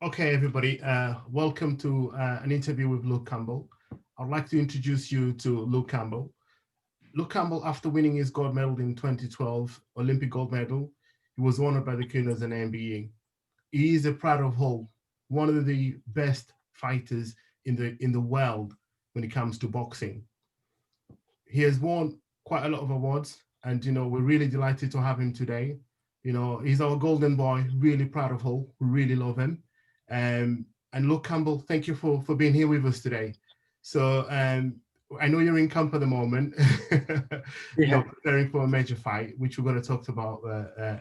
Okay, everybody, welcome to an interview with Luke Campbell. I'd like to introduce you to Luke Campbell. Luke Campbell, after winning his gold medal in 2012, Olympic gold medal, he was honored by the Queen as an MBE. He is a proud of whole, one of the best fighters in the world when it comes to boxing. He has won quite a lot of awards, and we're really delighted to have him today. He's our golden boy, really proud of Hull. We really love him. And Luke Campbell, thank you for being here with us today. So I know you're in camp at the moment, Yeah. preparing for a major fight, which we're going to talk about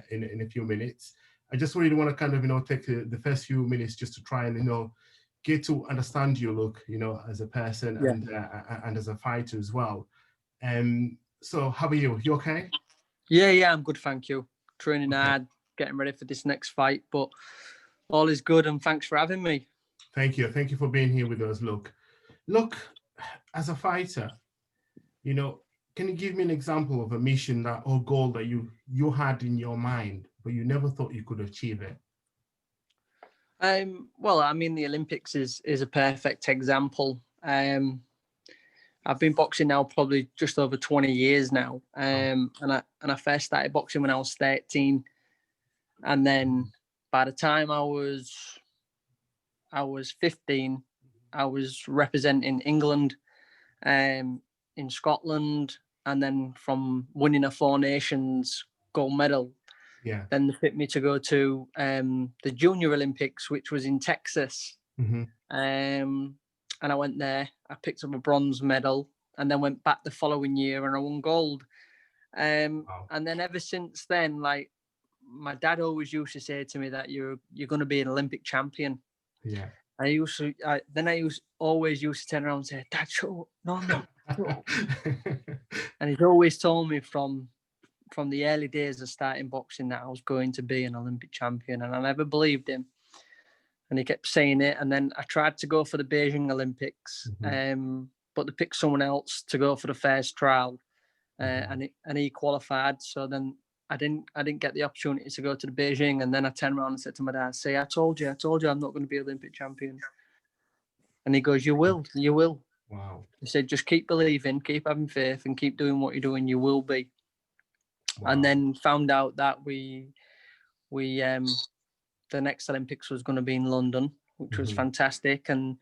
in a few minutes. I just really want to kind of, take the first few minutes just to try and, get to understand you, Luke, as a person Yeah. and as a fighter as well. So how are you? You okay? Yeah, I'm good, thank you. Training Okay. hard, getting ready for this next fight, but all is good, and thanks for having me. Thank you. Thank you for being here with us, Luke. Look, as a fighter, can you give me an example of a mission that or goal that you had in your mind, but you never thought you could achieve it? Well, I mean, the Olympics is a perfect example. I've been boxing now probably just over 20 years now, and I first started boxing when I was 13, and then by the time I was 15, I was representing England, in Scotland, and then from winning a Four Nations gold medal, Yeah. then they picked me to go to the Junior Olympics, which was in Texas. Mm-hmm. And I went there. I picked up a bronze medal, and then went back the following year and I won gold. Wow. And then ever since then, like my dad always used to say to me that you're going to be an Olympic champion. Yeah. Always used to turn around and say, "Dad, show no." And he's always told me from the early days of starting boxing that I was going to be an Olympic champion, and I never believed him. And he kept saying it, and then I tried to go for the Beijing Olympics, but they picked someone else to go for the first trial, and he qualified. So then I didn't get the opportunity to go to the Beijing, and then I turned around and said to my dad, "Say, I told you, I'm not going to be Olympic champion." And he goes, "You will." Wow. He said, "Just keep believing, keep having faith, and keep doing what you're doing. You will be." Wow. And then found out that we the next Olympics was going to be in London, which was fantastic. And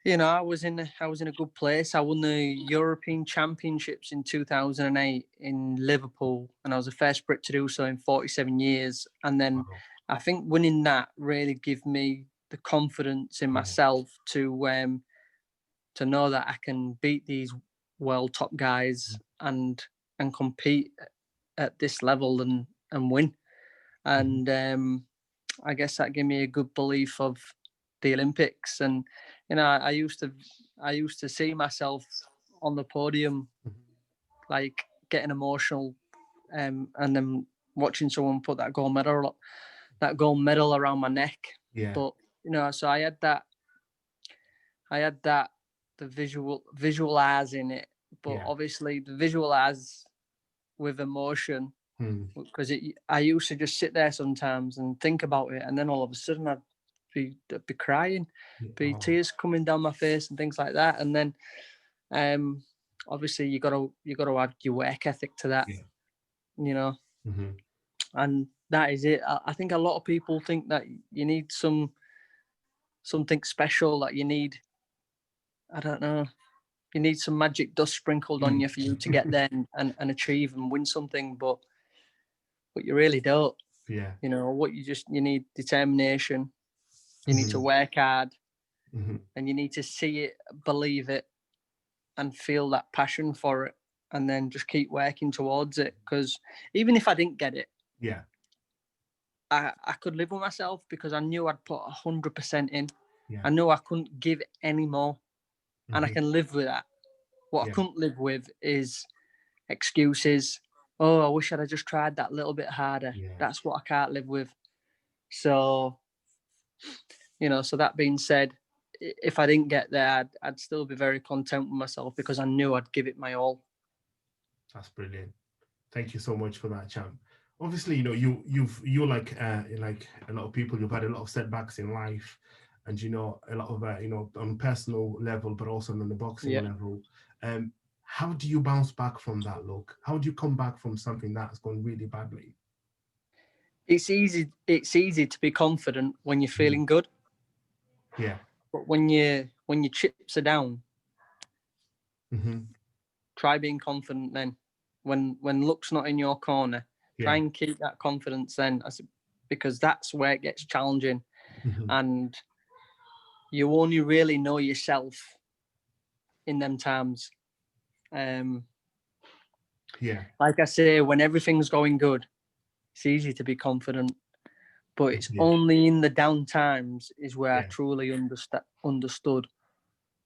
I was in a good place. I won the European Championships in 2008 in Liverpool, and I was the first Brit to do so in 47 years. And then I think winning that really gave me the confidence in myself to know that I can beat these world top guys and compete at this level and win. And I guess that gave me a good belief of the Olympics. And I used to see myself on the podium, like getting emotional, and then watching someone put that gold medal around my neck. Yeah. But so I had that the visualizing it, but obviously the visualize with emotion, because I used to just sit there sometimes and think about it, and then all of a sudden I'd be crying, tears coming down my face and things like that. And then obviously you got to add your work ethic to that, and that is it. I think a lot of people think that you need something special, that you need, I don't know, you need some magic dust sprinkled on you for you to get there and achieve and win something, but you really don't. Yeah. You need determination. You need to work hard, and you need to see it, believe it, and feel that passion for it, and then just keep working towards it. Because even if I didn't get it, I could live with myself, because I knew I'd put 100% in. I knew I couldn't give any more, and I can live with that. What I couldn't live with is excuses. Oh, I wish I'd have just tried that little bit harder. That's what I can't live with. So, so that being said, if I didn't get there, I'd still be very content with myself, because I knew I'd give it my all. That's brilliant. Thank you so much for that, champ. obviously, you know, you're like a lot of people, you've had a lot of setbacks in life, and you know, a lot of you know, on personal level, but also on the boxing Yeah. level. How do you bounce back from that, look? How do you come back from something that's gone really badly? It's easy to be confident when you're Mhm. feeling good, Yeah. but when your chips are down, Hmm. try being confident then. When luck's not in your corner, try Yeah. and keep that confidence then, because that's where it gets challenging, Hmm. and you only really know yourself in them times. Um, Yeah. like I say, when everything's going good, it's easy to be confident, but it's Yeah. only in the down times is where I Yeah. truly understood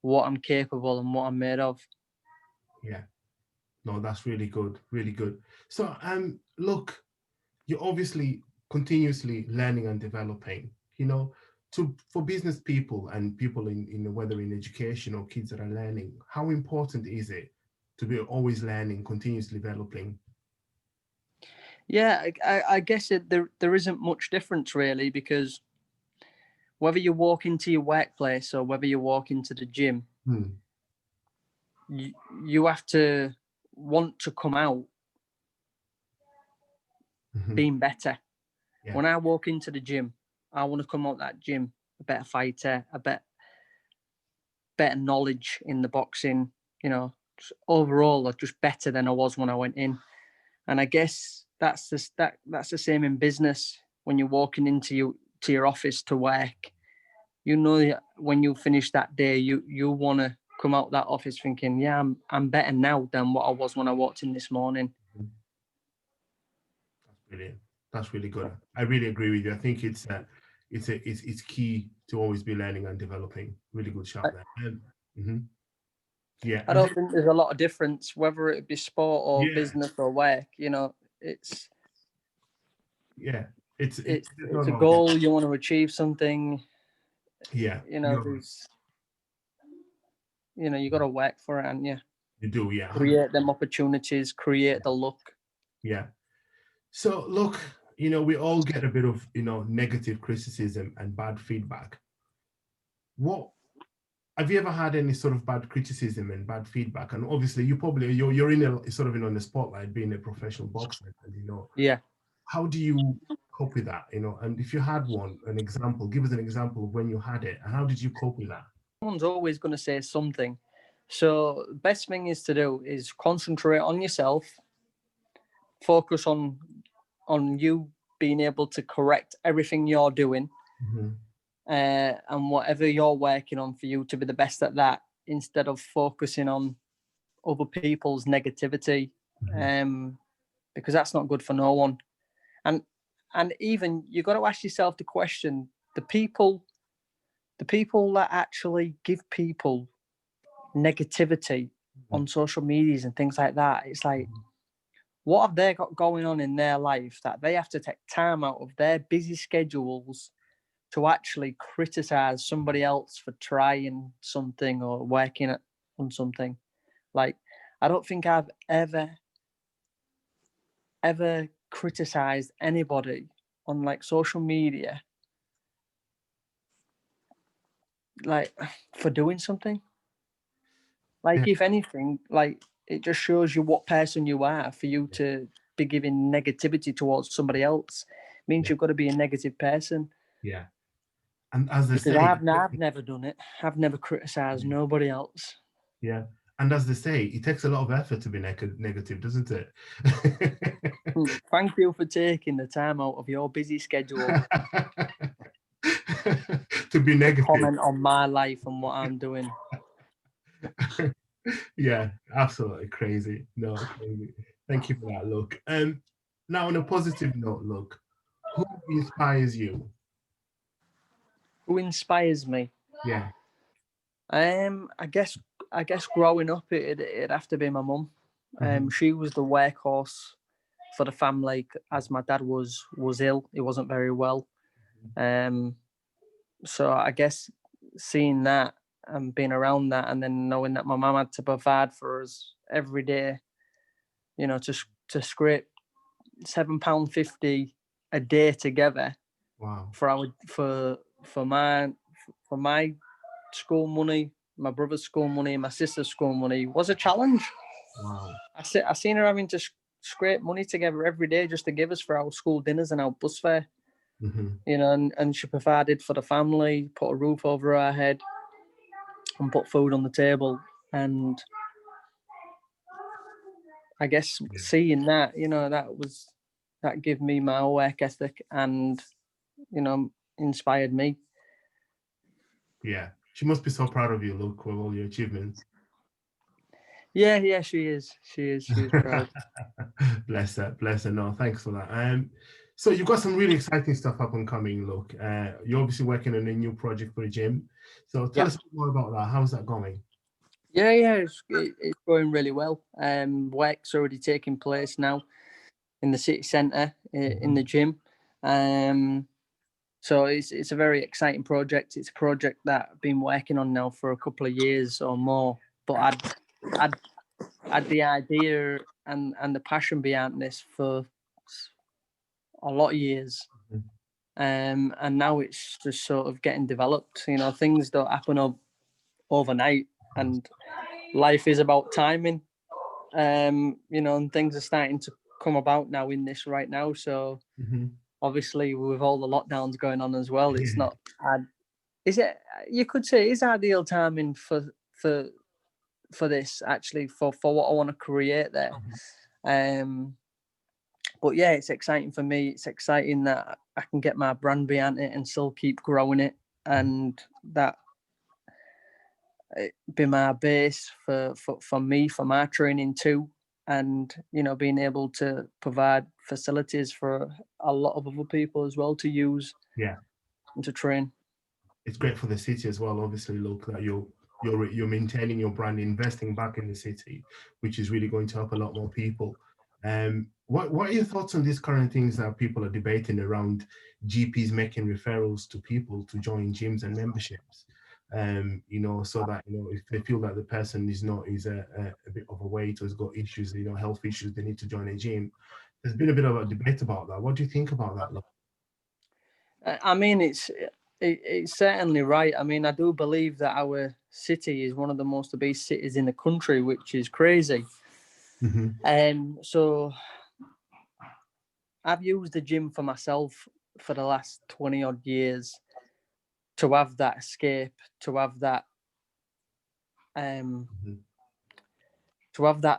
what I'm capable and what I'm made of. Yeah. No, that's really good. Really good. So, look, you're obviously continuously learning and developing, you know, for business people and people in whether in education or kids that are learning, how important is it to be always learning, continuously developing? Yeah, I guess there isn't much difference really, because whether you walk into your workplace or whether you walk into the gym, Hmm. you have to want to come out Hmm. being better. Yeah. When I walk into the gym, I want to come out that gym a better fighter, better knowledge in the boxing, you know, overall, just better than I was when I went in. And I guess that's the same in business. When you're walking into your office to work, you know that when you finish that day, you want to come out that office thinking, yeah, I'm better now than what I was when I walked in this morning. Mhm. That's brilliant. That's really good. I really agree with you. I think it's key to always be learning and developing. Really good I, shot there. Mhm. Yeah. I don't think there's a lot of difference whether it be sport or Yeah. business or work. You know, it's Yeah. It's no, it's a no. Yeah. goal, you want to achieve something. Yeah. You know, You're right. there's you got to work for it, and you You do. Yeah. 100. create them opportunities, create the luck. Yeah. So look, you know, we all get a bit of, you know, negative criticism and bad feedback. What have you ever had any sort of bad criticism and bad feedback? And obviously, you're in a sort of in on the spotlight, being a professional boxer, and you know, Yeah. how do you cope with that? You know, and if you had one, an example, give us an example of when you had it, and how did you cope with that? Someone's always going to say something. So the best thing is to do is concentrate on yourself, focus on you being able to correct everything you're doing, Mhm. and whatever you're working on for you to be the best at that, instead of focusing on other people's negativity, Mhm. um, because that's not good for no one. And even you got to ask yourself the question: the people that actually give people negativity Mhm. on social medias and things like that, it's like, Mhm. what have they got going on in their life that they have to take time out of their busy schedules to actually criticize somebody else for trying something or working on something? Like, I don't think I've ever criticized anybody on like social media, like, for doing something. Like, Yeah. if anything, like, it just shows you what person you are for you to be giving negativity towards somebody else. It means Yeah. you've got to be a negative person. Yeah. And as they Because say, I've never done it. I've never criticized nobody else. yeah. And as they say, it takes a lot of effort to be negative, doesn't it? Thank you for taking the time out of your busy schedule To be to negative. comment on my life and what I'm doing. Yeah, absolutely crazy. No, crazy. Thank you for that, look. Now on a positive note, look, who inspires you? Who inspires me? Yeah. I guess growing up, it'd have to be my mum. Mhm. She was the workhorse for the family, as my dad was ill. He wasn't very well. Um, so I guess seeing that and being around that, and then knowing that my mum had to provide for us every day, to scrape £7.50 a day together. Wow. For my school money, my brother's school money, my sister's school money was a challenge. Wow. I seen her having to scrape money together every day just to give us for our school dinners and our bus fare. You know, and she provided for the family, put a roof over our head, and put food on the table. And I guess seeing that, you know, that gave me my work ethic and, you know, inspired me. Yeah, she must be so proud of you, Luke, with all your achievements. Yeah, she is. She is proud. Bless her. No, thanks for that. So you've got some really exciting stuff up and coming, Luke. You're obviously working on a new project for the gym. So tell us a bit more about that. How's that going? Yeah, it's going really well. Work's already taking place now in the city centre, in the gym. So it's a very exciting project. It's a project that I've been working on now for a couple of years or more. But I'd had the idea and the passion behind this for a lot of years. And now it's just sort of getting developed. You know, things don't happen overnight, and life is about timing. You know, and things are starting to come about now in this right now. So obviously with all the lockdowns going on as well, it's not is it, you could say, is ideal timing for this, actually, for what I want to create there. But yeah, it's exciting for me. It's exciting that I can get my brand behind it and still keep growing it, and that it be my base for me, for my training too. And, you know, being able to provide facilities for a lot of other people as well to use and to train. It's great for the city as well, obviously, Luke, that you're maintaining your brand, investing back in the city, which is really going to help a lot more people. What are your thoughts on these current things that people are debating around GPs making referrals to people to join gyms and memberships? You know, so that, you know, if they feel that the person is a bit overweight or has got issues, you know, health issues, they need to join a gym. There's been a bit of a debate about that. What do you think about that, Luke? I mean, it's certainly right. I mean, I do believe that our city is one of the most obese cities in the country, which is crazy. So I've used the gym for myself for the last 20 odd years to have that escape, to have that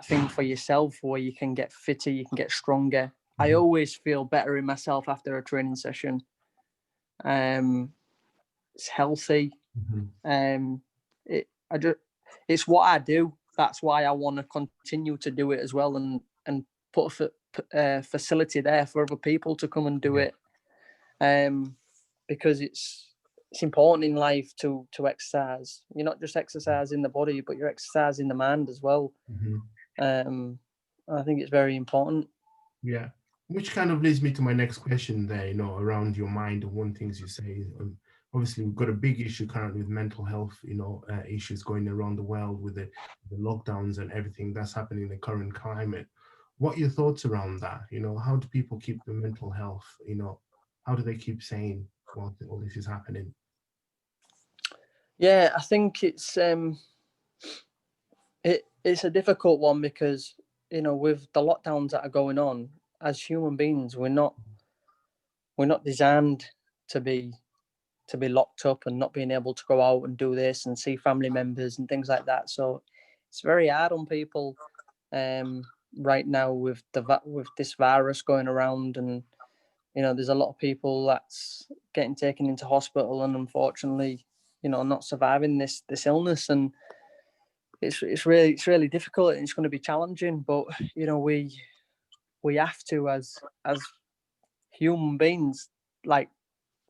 thing for yourself where you can get fitter, you can get stronger. I always feel better in myself after a training session. It's healthy. It's what I do. That's why I want to continue to do it as well, and put a facility there for other people to come and do it. Because it's important in life to exercise. You're not just exercising the body, but you're exercising the mind as well. I think it's very important. Yeah, which kind of leads me to my next question there, you know, around your mind and one things you say. Obviously, we've got a big issue currently with mental health, you know, issues going around the world with the lockdowns and everything that's happening in the current climate. What are your thoughts around that? You know, how do people keep their mental health? You know, how do they keep sane while all this is happening? Yeah, I think it's a difficult one because, you know, with the lockdowns that are going on, as human beings, we're not designed to be locked up and not being able to go out and do this and see family members and things like that. So it's very hard on people right now with this virus going around, and, you know, there's a lot of people that's getting taken into hospital and unfortunately, you know, not surviving this illness. And it's really difficult and it's going to be challenging, but, you know, we have to, as human beings, like,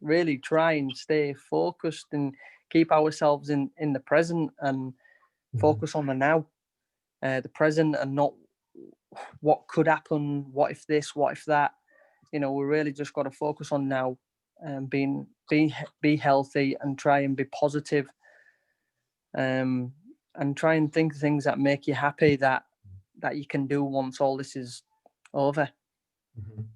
really try and stay focused and keep ourselves in the present and focus on the now, the present, and not what could happen, what if this, what if that. You know, we really just got to focus on now and be healthy and try and be positive, and try and think of things that make you happy that you can do once all this is over. Mhm.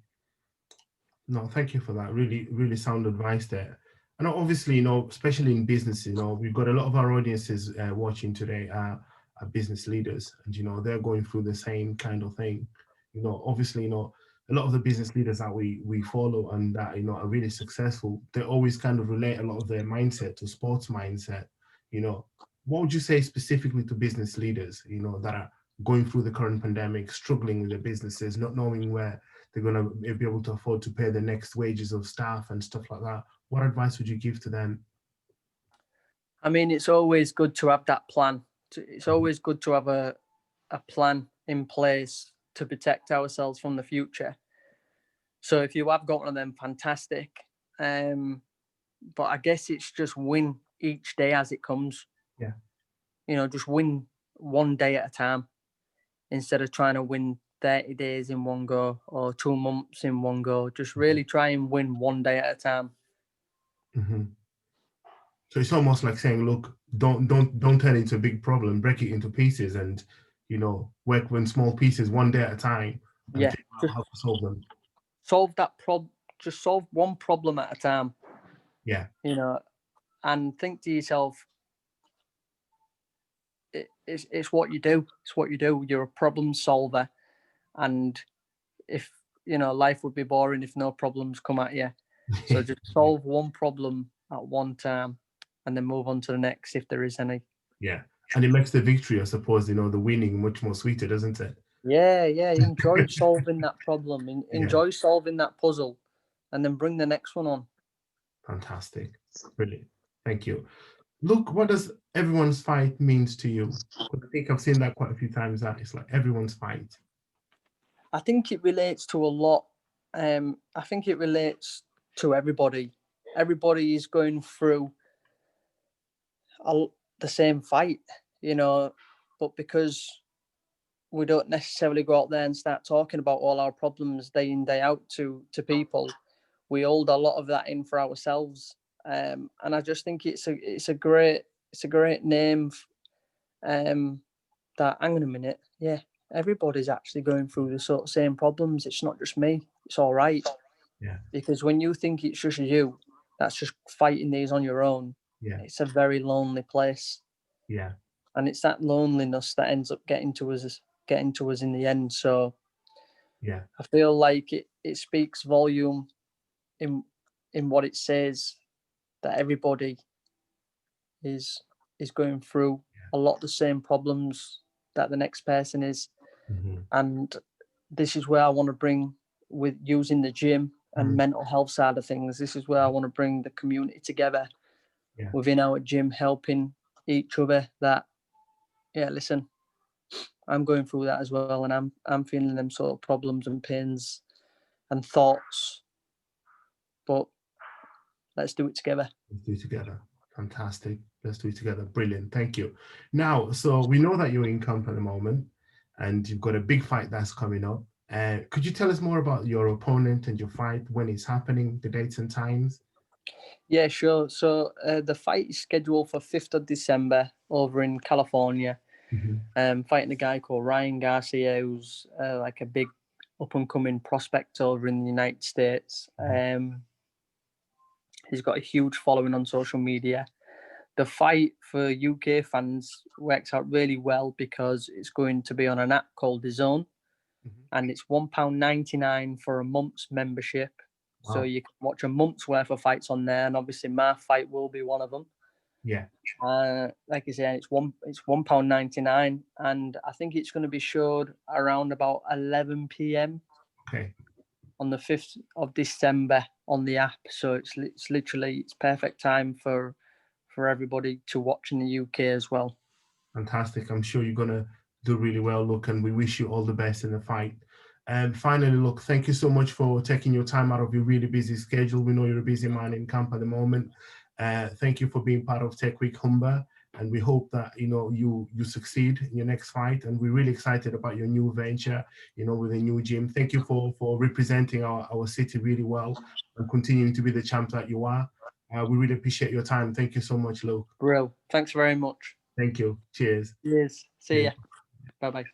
No, thank you for that. Really, really sound advice there. And obviously, especially in business, we've got a lot of our audiences watching today are business leaders, and they're going through the same kind of thing. Obviously, a lot of the business leaders that we follow and that are really successful, they always kind of relate a lot of their mindset to sports mindset. What would you say specifically to business leaders, that are going through the current pandemic, struggling with their businesses, not knowing where they're going to be able to afford to pay the next wages of staff and stuff like that? What advice would you give to them? I mean, it's always good to have that plan. It's always good to have a plan in place to protect ourselves from the future. So if you have got one of them, fantastic. But I guess it's just win each day as it comes. Yeah. Just win one day at a time instead of trying to win 30 days in one go or 2 months in one go. Just really try and win one day at a time. Mm-hmm. So it's almost like saying, look, don't turn it into a big problem, break it into pieces, and work in small pieces one day at a time, and Yeah, figure out how to solve them. Solve that problem. Just solve one problem at a time. Yeah. And think to yourself, it's what you do. It's what you do. You're a problem solver, and if life would be boring if no problems come at you. So just solve one problem at one time, and then move on to the next if there is any. Yeah, and it makes the victory, I suppose, the winning much more sweeter, doesn't it? Yeah. Enjoy solving that problem. Enjoy solving that puzzle, and then bring the next one on. Fantastic, brilliant. Thank you. Look, what does everyone's fight means to you? I think I've seen that quite a few times. That it's like everyone's fight. I think it relates to a lot. I think it relates to everybody. Everybody is going through the same fight, but because we don't necessarily go out there and start talking about all our problems day in, day out to people, we hold a lot of that in for ourselves. And I just think it's a great name. That, hang on a minute, yeah, everybody's actually going through the sort of same problems. It's not just me. It's all right. Yeah. Because when you think it's just you, that's just fighting these on your own. Yeah. It's a very lonely place. Yeah. And it's that loneliness that ends up getting to us in the end. So yeah, I feel like it speaks volume in what it says, that everybody is going through a lot of the same problems that the next person is. Mm-hmm. And this is where I want to bring, with using the gym and mental health side of things, this is where I want to bring the community together within our gym, helping each other. That, yeah, listen, I'm going through that as well, and I'm feeling them sort of problems and pains and thoughts, but let's do it together. Let's do it together. Fantastic. Let's do it together. Brilliant. Thank you. Now, so we know that you're in camp at the moment and you've got a big fight that's coming up. Could you tell us more about your opponent and your fight, when it's happening, the dates and times? Yeah, sure. So the fight is scheduled for 5th of December over in California. Fighting a guy called Ryan Garcia, who's like a big up-and-coming prospect over in the United States. He's got a huge following on social media. The fight for UK fans works out really well because it's going to be on an app called DAZN, and it's £1.99 for a month's membership. Wow. So you can watch a month's worth of fights on there, and obviously my fight will be one of them. Yeah. Like I said, it's £1.99, and I think it's going to be showed around about 11 p.m. Okay. On the 5th of December on the app. So it's perfect time for everybody to watch in the UK as well. Fantastic. I'm sure you're going to do really well, look, and we wish you all the best in the fight. And finally, look, thank you so much for taking your time out of your really busy schedule. We know you're a busy man in camp at the moment. Thank you for being part of Tech Week Humber, and we hope that you succeed in your next fight. And we're really excited about your new venture, with a new gym. Thank you for representing our city really well and continuing to be the champ that you are. We really appreciate your time. Thank you so much, Luke. Brill. Thanks very much. Thank you. Cheers. Cheers. See ya. Bye-bye.